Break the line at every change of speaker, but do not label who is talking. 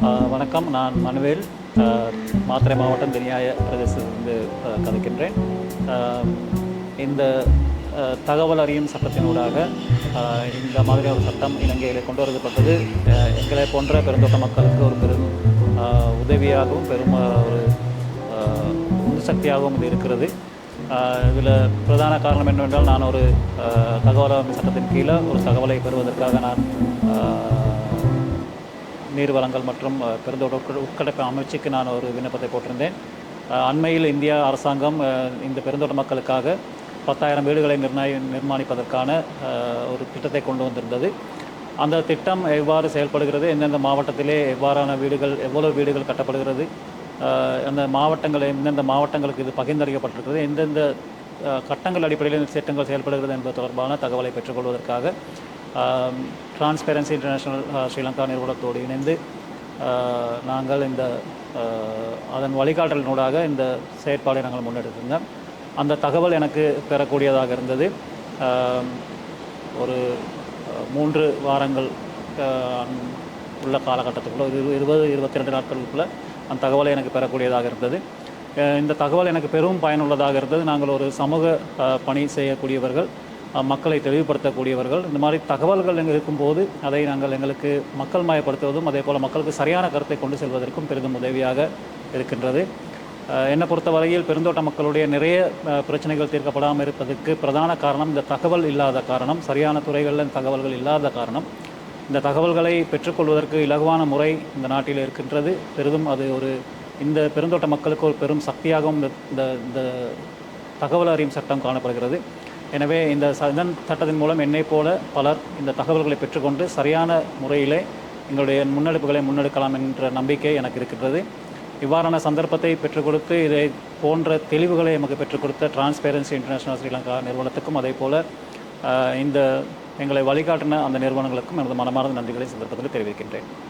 வணக்கம். நான் மனுவேல். அ மாத்தறை மாவட்டம் தெனியாய பிரதேசத்திலிருந்து கதைக்கின்றேன். அ இந்த தகவல் அறியும் சட்டத்தினூடாக இந்த மாதிரி ஒரு சட்டம் இலங்கையிலே கொண்டு வரப்பட்டது எங்களை போன்ற பெருந்தோட்ட மக்களுக்கு ஒரு பெரும் உதவியாகவும் பெரும் ஒரு உந்து சக்தியாகவும் இது இருக்கிறது. இதில் பிரதான காரணம் என்னவென்றால், நான் ஒரு தகவல் அறியும் சட்டத்தின் கீழே ஒரு தகவலை பெறுவதற்காக நான் நீர் வளங்கள் மற்றும் பெருந்தோட்ட உட்கட்டமைப்பு அமைச்சுக்கு நான் ஒரு விண்ணப்பத்தை போட்டிருந்தேன். அண்மையில் இந்தியா அரசாங்கம் இந்த பெருந்தோட்ட மக்களுக்காக 10,000 வீடுகளை நிர்மாணிப்பதற்கான ஒரு திட்டத்தை கொண்டு வந்திருந்தது. அந்த திட்டம் எவ்வாறு செயல்படுகிறது, எந்தெந்த மாவட்டத்திலே எவ்வாறான வீடுகள், எவ்வளவு வீடுகள் கட்டப்படுகிறது, அந்த மாவட்டங்களை எந்தெந்த மாவட்டங்களுக்கு இது பகிர்ந்தளிக்கப்பட்டிருக்கிறது, எந்தெந்த கட்டங்கள் அடிப்படையில் இந்த திட்டங்கள் செயல்படுகிறது என்பது தொடர்பான தகவலை பெற்றுக்கொள்வதற்காக டிரான்ஸ்பேரன்சி இன்டர்நேஷ்னல் ஸ்ரீலங்கா நிறுவனத்தோடு இணைந்து நாங்கள் அதன் வழிகாட்டலினூடாக இந்த செயற்பாடை நாங்கள் முன்னெடுத்திருந்தோம். அந்த தகவல் எனக்கு பெறக்கூடியதாக இருந்தது. ஒரு 3 வாரங்கள் உள்ள காலகட்டத்துக்குள்ளே 20-22 நாட்களுக்குள்ளே அந்த தகவலை எனக்கு பெறக்கூடியதாக இருந்தது. இந்த தகவல் எனக்கு பெரும் பயனுள்ளதாக இருந்தது. நாங்கள் ஒரு சமூக பணி செய்யக்கூடியவர்கள், மக்களை தெளிவுபடுத்தக்கூடியவர்கள். இந்த மாதிரி தகவல்கள் இருக்கும்போது அதை நாங்கள் எங்களுக்கு மக்கள் மயப்படுத்துவதும், அதே போல் மக்களுக்கு சரியான கருத்தை கொண்டு செல்வதற்கும் பெரிதும் உதவியாக இருக்கின்றது. என்னை பொறுத்தவரையில் பெருந்தோட்ட மக்களுடைய நிறைய பிரச்சனைகள் தீர்க்கப்படாமல் இருப்பதற்கு பிரதான காரணம் இந்த தகவல் இல்லாத காரணம், சரியான துறைகளில் தகவல்கள் இல்லாத காரணம். இந்த தகவல்களை பெற்றுக்கொள்வதற்கு இலகுவான முறை இந்த நாட்டில் இருக்கின்றது. பெரிதும் அது இந்த பெருந்தோட்ட மக்களுக்கு ஒரு பெரும் சக்தியாகவும் இந்த தகவல் அறியும் சட்டம் காணப்படுகிறது. எனவே இதன் சட்டத்தின் மூலம் என்னை போல பலர் இந்த தகவல்களை பெற்றுக்கொண்டு சரியான முறையிலே எங்களுடைய முன்னெடுப்புகளை முன்னெடுக்கலாம் என்ற நம்பிக்கை எனக்கு இருக்கின்றது. இவ்வாறான சந்தர்ப்பத்தை பெற்றுக் கொடுத்து இதை போன்ற தெளிவுகளை எமக்கு பெற்றுக் கொடுத்த டிரான்ஸ்பேரன்சி இன்டர்நேஷ்னல் ஸ்ரீலங்கா நிறுவனத்துக்கும், அதே போல் எங்களை வழிகாட்டின அந்த நிறுவனங்களுக்கும் எனது மனமார்ந்த நன்றிகளை சந்தர்ப்பத்தில் தெரிவிக்கின்றேன்.